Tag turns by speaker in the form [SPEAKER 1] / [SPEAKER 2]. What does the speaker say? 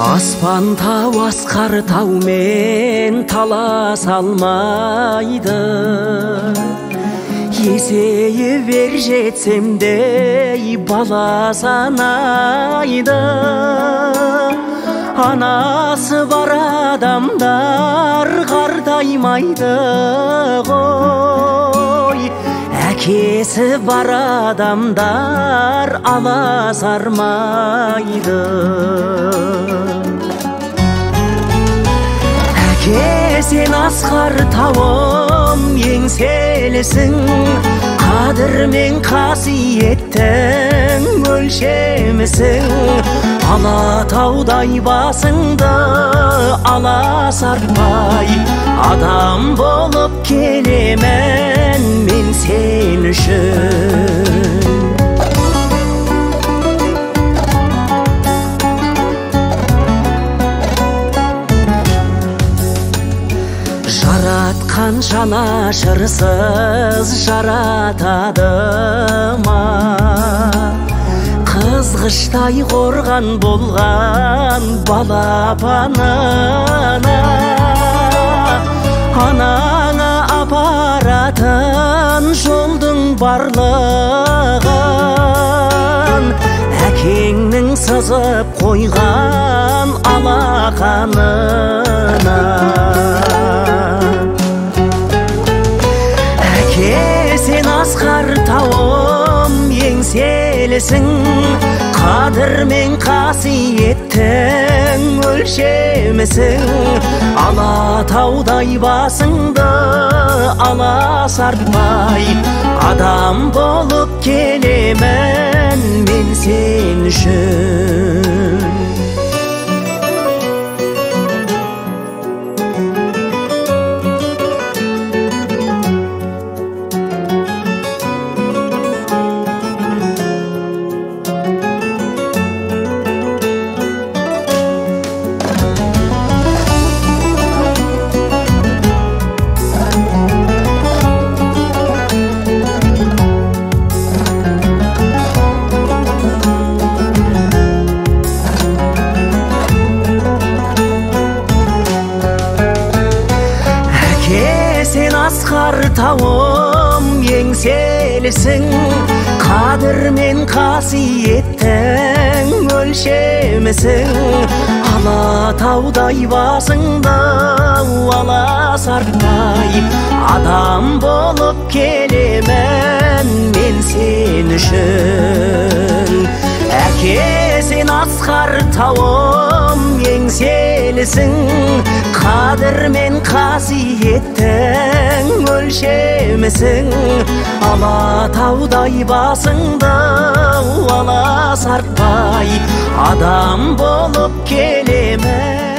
[SPEAKER 1] Аспан тау асқар таумен таласа алмайды. Есейіп ер жетсем де бала санайды. Анасы бар адамдар қартаймайды ғой, әкесі бар адамдар аласармайды. Әке, сен асқар тауым еңселісің, қадір мен қасиеттің өлшемісің. Алатаудай басыңды аласартпай, адам болып келемін мен сен үшін. Жаратқан жанашырсыз жаратады ма? Қызғыштай қорған болған балапанына, анаңа апаратын жолдың барлығын, әкеңнің сызып қойған алақанына. Әке, сен асқар тауым еңселісің, қадір мен қасиеттің өлшемісің. Алатаудай басыңды аласартпай, адам болып келемін мен сен үшін. Сен асқар тауым еңселісің, қадір мен қасиеттің өлшемісің. Алатаудай басыңды аласартпай, адам болып келемін мен сен үшін. Әке, сен асқар тауым еңселісің, қадір мен қасиеттің өлшемісің. Алатаудай басыңды аласартпай, адам болып келемін.